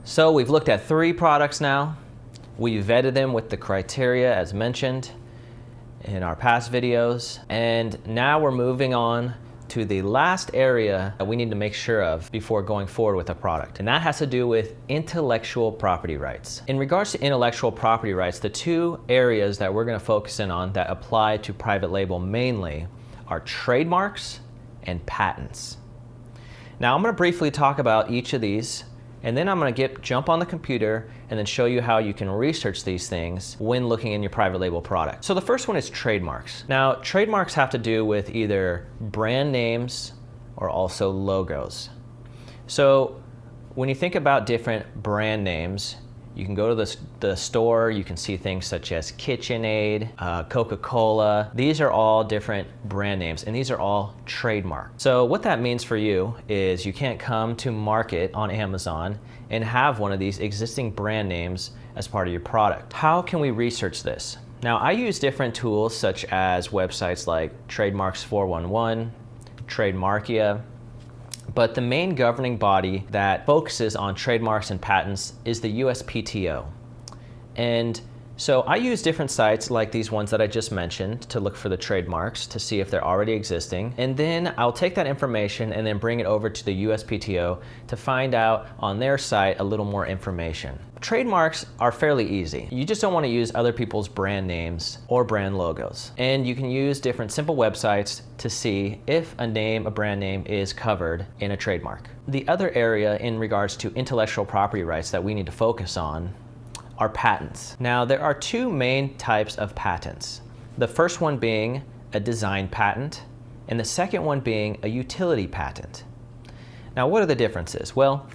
So we've looked at 3 products now. We vetted them with the criteria as mentioned in our past videos. And now we're moving on to the last area that we need to make sure of before going forward with a product. And that has to do with intellectual property rights. In regards to intellectual property rights, the 2 areas that we're gonna focus in on that apply to private label mainly are trademarks and patents. Now I'm gonna briefly talk about each of these, and then I'm gonna jump on the computer and then show you how you can research these things when looking in your private label product. So the first one is trademarks. Now, trademarks have to do with either brand names or also logos. So when you think about different brand names, you can go to the store, you can see things such as KitchenAid, Coca-Cola. These are all different brand names, and these are all trademarked. So what that means for you is you can't come to market on Amazon and have one of these existing brand names as part of your product. How can we research this? Now, I use different tools such as websites like Trademarks 411, Trademarkia, but the main governing body that focuses on trademarks and patents is the USPTO. And so I use different sites like these ones that I just mentioned to look for the trademarks to see if they're already existing. And then I'll take that information and then bring it over to the USPTO to find out on their site a little more information. Trademarks are fairly easy. You just don't want to use other people's brand names or brand logos. And you can use different simple websites to see if a brand name is covered in a trademark. The other area in regards to intellectual property rights that we need to focus on are patents. Now, there are 2 main types of patents. The first one being a design patent, and the second one being a utility patent. Now, what are the differences? Well,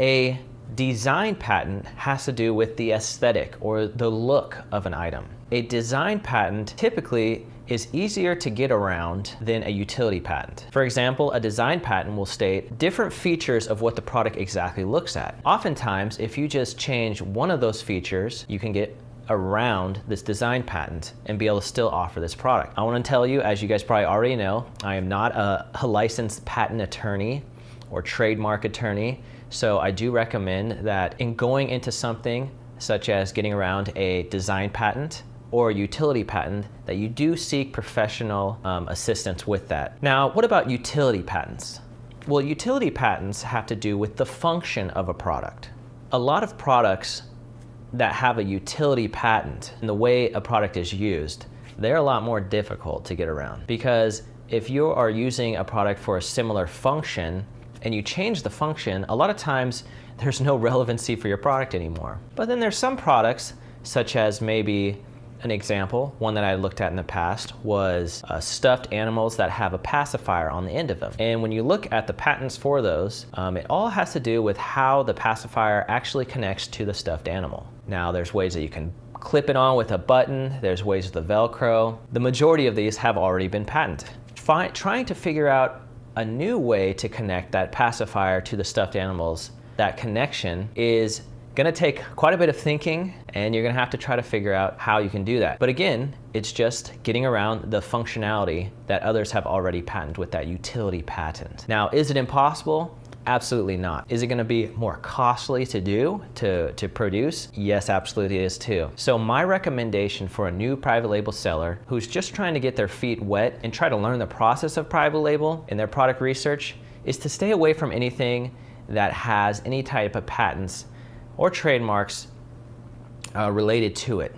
a design patent has to do with the aesthetic or the look of an item. A design patent typically is easier to get around than a utility patent. For example, a design patent will state different features of what the product exactly looks at. Oftentimes, if you just change one of those features, you can get around this design patent and be able to still offer this product. I want to tell you, as you guys probably already know, I am not a licensed patent attorney or trademark attorney, so I do recommend that in going into something such as getting around a design patent or a utility patent, that you do seek professional assistance with that. Now, what about utility patents? Well, utility patents have to do with the function of a product. A lot of products that have a utility patent and the way a product is used, they're a lot more difficult to get around, because if you are using a product for a similar function and you change the function, a lot of times there's no relevancy for your product anymore. But then there's some products, such as maybe an example, one that I looked at in the past, was stuffed animals that have a pacifier on the end of them. And when you look at the patents for those, it all has to do with how the pacifier actually connects to the stuffed animal. Now, there's ways that you can clip it on with a button, there's ways with the Velcro. The majority of these have already been patented. Trying to figure out a new way to connect that pacifier to the stuffed animals, that connection is gonna take quite a bit of thinking, and you're gonna have to try to figure out how you can do that. But again, it's just getting around the functionality that others have already patented with that utility patent. Now, is it impossible? Absolutely not. Is it gonna be more costly to do, to produce? Yes, absolutely it is too. So my recommendation for a new private label seller who's just trying to get their feet wet and try to learn the process of private label in their product research is to stay away from anything that has any type of patents or trademarks related to it.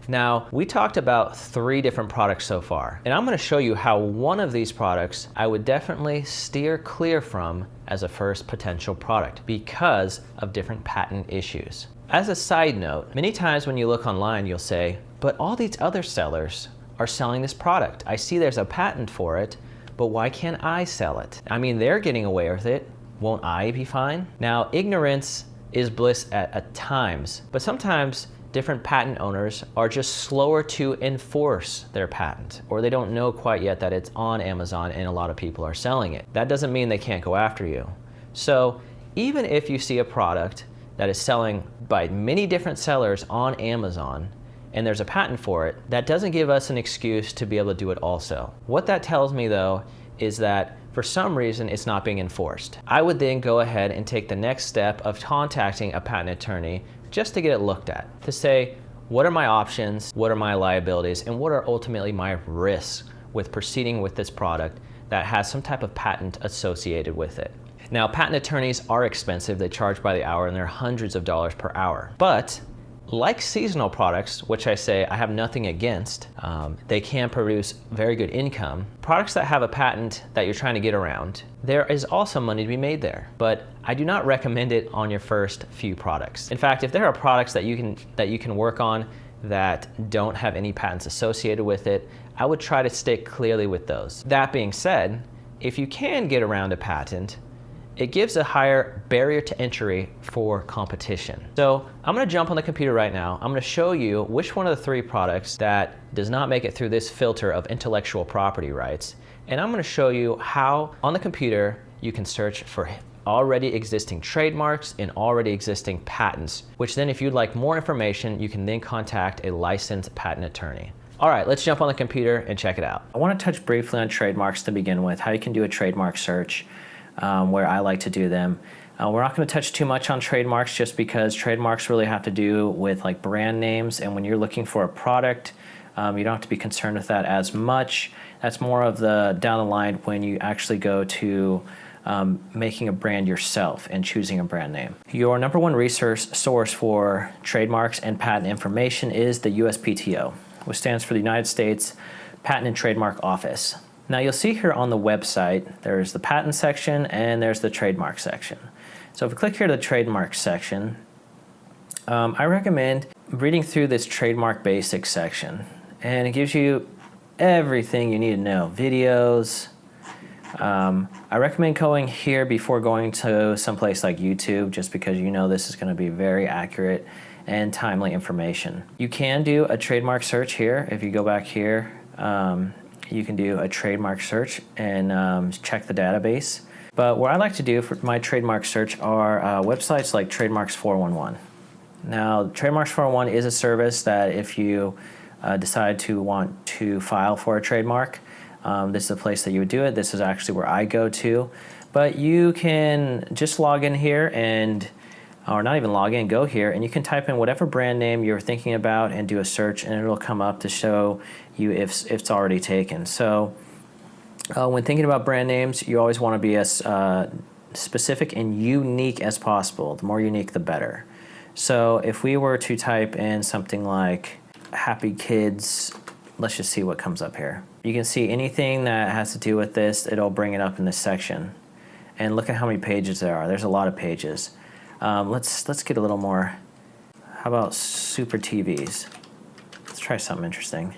Now, we talked about 3 different products so far, and I'm gonna show you how one of these products I would definitely steer clear from as a first potential product because of different patent issues. As a side note, many times when you look online, you'll say, but all these other sellers are selling this product. I see there's a patent for it, but why can't I sell it? I mean, they're getting away with it. Won't I be fine? Now, ignorance is bliss at times, but sometimes different patent owners are just slower to enforce their patent, or they don't know quite yet that it's on Amazon and a lot of people are selling it. That doesn't mean they can't go after you. So even if you see a product that is selling by many different sellers on Amazon and there's a patent for it, that doesn't give us an excuse to be able to do it also. What that tells me though is that for some reason it's not being enforced. I would then go ahead and take the next step of contacting a patent attorney just to get it looked at, to say, what are my options, what are my liabilities, and what are ultimately my risks with proceeding with this product that has some type of patent associated with it. Now, patent attorneys are expensive. They charge by the hour, and they're hundreds of dollars per hour. But like seasonal products, which I say I have nothing against, they can produce very good income. Products that have a patent that you're trying to get around, there is also money to be made there. But I do not recommend it on your first few products. In fact, if there are products that you can work on that don't have any patents associated with it, I would try to stick clearly with those. That being said, if you can get around a patent, it gives a higher barrier to entry for competition. So I'm gonna jump on the computer right now. I'm gonna show you which one of the 3 products that does not make it through this filter of intellectual property rights. And I'm gonna show you how on the computer you can search for already existing trademarks and already existing patents, which then if you'd like more information, you can then contact a licensed patent attorney. All right, let's jump on the computer and check it out. I wanna touch briefly on trademarks to begin with, how you can do a trademark search. Where I like to do them. We're not going to touch too much on trademarks just because trademarks really have to do with like brand names, and when you're looking for a product, you don't have to be concerned with that as much. That's more of the down the line when you actually go to making a brand yourself and choosing a brand name. Your number one research source for trademarks and patent information is the USPTO, which stands for the United States Patent and Trademark Office. Now you'll see here on the website, there's the patent section and there's the trademark section. So if we click here to the trademark section, I recommend reading through this trademark basics section, and it gives you everything you need to know, videos. I recommend going here before going to someplace like YouTube, just because you know this is going to be very accurate and timely information. You can do a trademark search here. If you go back here, you can do a trademark search and check the database. But what I like to do for my trademark search are websites like Trademarks 411. Now, Trademarks 411 is a service that if you decide to want to file for a trademark, this is the place that you would do it. This is actually where I go to. But you can just log in here or not even log in, go here, and you can type in whatever brand name you're thinking about and do a search, and it'll come up to show you if it's already taken. So when thinking about brand names, you always want to be as specific and unique as possible. The more unique, the better. So if we were to type in something like Happy Kids, let's just see what comes up here. You can see anything that has to do with this, it'll bring it up in this section. And look at how many pages there are. There's a lot of pages. Let's get a little more. How about Super TVs? Let's try something interesting.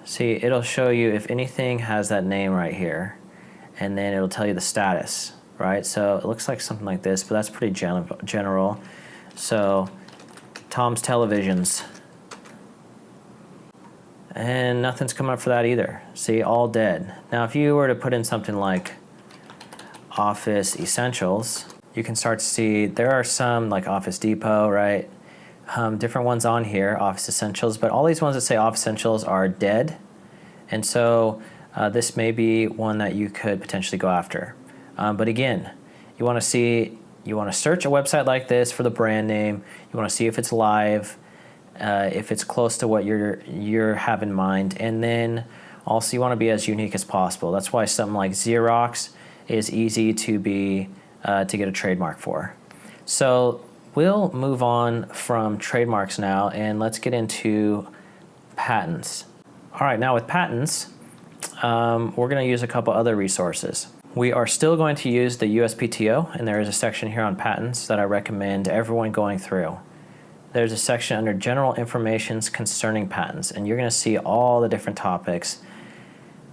See, it'll show you if anything has that name right here, and then it'll tell you the status, right? So it looks like something like this, but that's pretty general. So Tom's Televisions. And nothing's come up for that either. See, all dead. Now, if you were to put in something like Office Essentials, you can start to see there are some like Office Depot, right? Different ones on here, Office Essentials, but all these ones that say Office Essentials are dead. And so this may be one that you could potentially go after. But again, you want to search a website like this for the brand name. You want to see if it's live, if it's close to what you have in mind. And then also you want to be as unique as possible. That's why something like Xerox is easy to get a trademark for. So we'll move on from trademarks now, and let's get into patents. All right, now with patents, we're going to use a couple other resources. We are still going to use the USPTO, and there is a section here on patents that I recommend everyone going through. There's a section under General Information Concerning Patents, and you're going to see all the different topics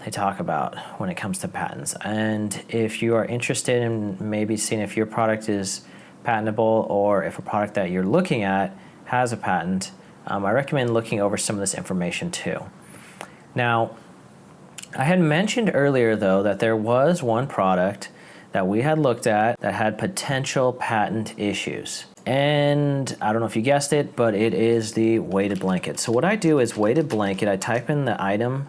they talk about when it comes to patents. And if you are interested in maybe seeing if your product is patentable, or if a product that you're looking at has a patent, I recommend looking over some of this information too. Now, I had mentioned earlier though that there was one product that we had looked at that had potential patent issues. And I don't know if you guessed it, but it is the weighted blanket. So what I do is weighted blanket, I type in the item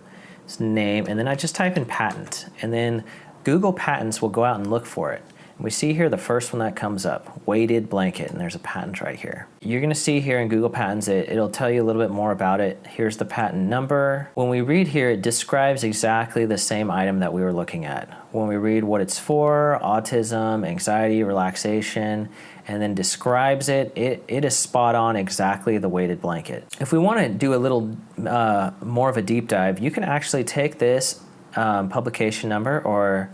name, and then I just type in patent, and then Google Patents will go out and look for it. We see here the first one that comes up, weighted blanket, and there's a patent right here. You're gonna see here in Google Patents, it'll tell you a little bit more about it. Here's the patent number. When we read here, it describes exactly the same item that we were looking at. When we read what it's for, autism, anxiety, relaxation, and then describes it, it is spot on exactly the weighted blanket. If we wanna do a little more of a deep dive, you can actually take this publication number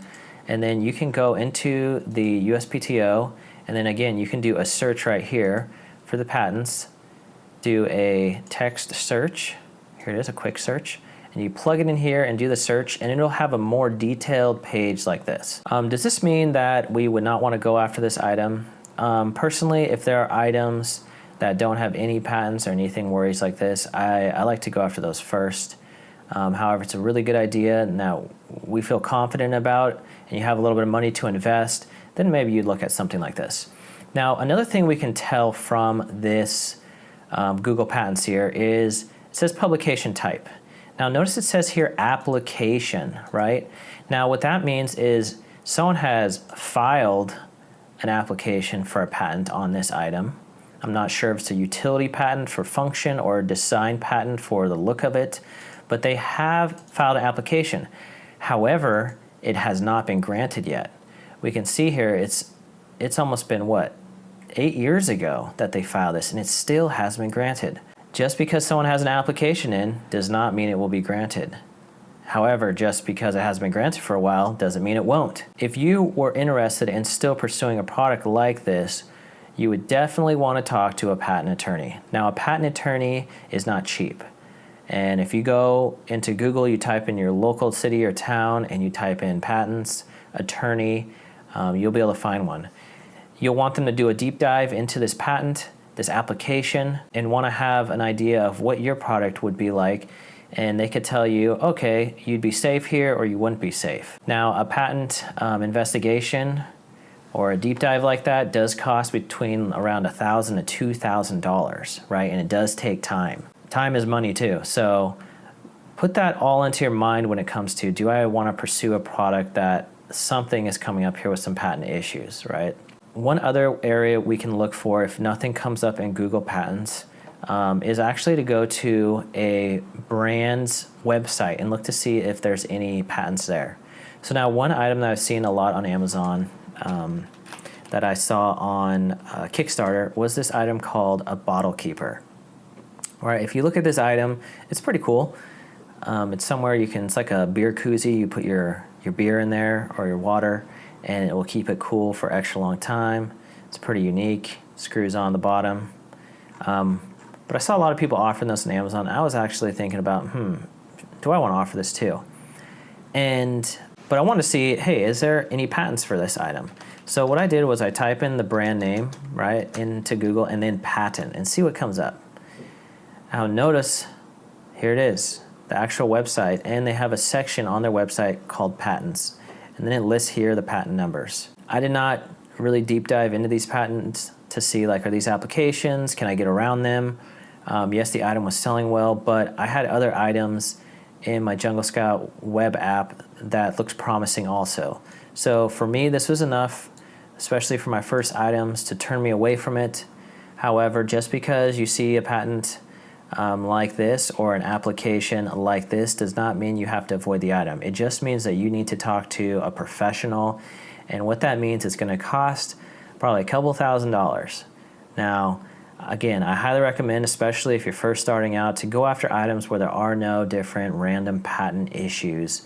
and then you can go into the USPTO, and then again, you can do a search right here for the patents, do a text search. Here it is, a quick search. And you plug it in here and do the search, and it'll have a more detailed page like this. Does this mean that we would not want to go after this item? Personally, if there are items that don't have any patents or anything worries like this, I like to go after those first. However, it's a really good idea now we feel confident about, and you have a little bit of money to invest, then maybe you'd look at something like this. Now, another thing we can tell from this Google Patents here is it says publication type. Now, notice it says here application, right? Now, what that means is someone has filed an application for a patent on this item. I'm not sure if it's a utility patent for function or a design patent for the look of it, but they have filed an application. However, it has not been granted yet. We can see here it's almost been, what, 8 years ago that they filed this, and it still hasn't been granted. Just because someone has an application in does not mean it will be granted. However, just because it has been granted for a while doesn't mean it won't. If you were interested in still pursuing a product like this, you would definitely want to talk to a patent attorney. Now, a patent attorney is not cheap. And if you go into Google, you type in your local city or town and you type in patents, attorney, you'll be able to find one. You'll want them to do a deep dive into this patent, this application, and want to have an idea of what your product would be like. And they could tell you, okay, you'd be safe here or you wouldn't be safe. Now, a patent investigation or a deep dive like that does cost between around $1,000 to $2,000, right? And it does take time. Time is money too. So put that all into your mind when it comes to, do I want to pursue a product that something is coming up here with some patent issues, right? One other area we can look for if nothing comes up in Google Patents is actually to go to a brand's website and look to see if there's any patents there. So now one item that I've seen a lot on Amazon that I saw on Kickstarter was this item called a bottle keeper. All right, if you look at this item, it's pretty cool. It's somewhere it's like a beer koozie. You put your beer in there or your water, and it will keep it cool for extra long time. It's pretty unique. Screws on the bottom. But I saw a lot of people offering this on Amazon. I was actually thinking about, do I want to offer this too? But I wanted to see, hey, is there any patents for this item? So what I did was I type in the brand name, right, into Google, and then patent, and see what comes up. Now notice, here it is, the actual website, and they have a section on their website called patents. And then it lists here the patent numbers. I did not really deep dive into these patents to see, like, are these applications? Can I get around them? Yes, the item was selling well, but I had other items in my Jungle Scout web app that looked promising also. So for me, this was enough, especially for my first items, to turn me away from it. However, just because you see a patent like this or an application like this does not mean you have to avoid the item. It just means that you need to talk to a professional, and what that means is going to cost probably a couple $1,000s. Now, again, I highly recommend, especially if you're first starting out, to go after items where there are no different random patent issues,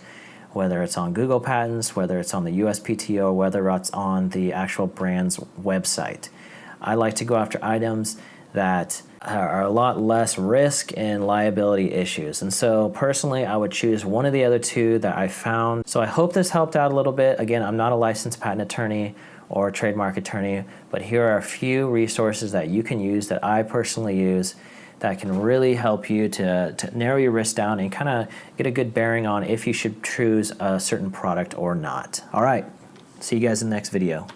whether it's on Google Patents, whether it's on the USPTO, whether it's on the actual brand's website. I like to go after items that are a lot less risk and liability issues. And so personally, I would choose one of the other two that I found. So I hope this helped out a little bit. Again, I'm not a licensed patent attorney or trademark attorney, but here are a few resources that you can use that I personally use that can really help you to narrow your risk down and kind of get a good bearing on if you should choose a certain product or not. All right, see you guys in the next video.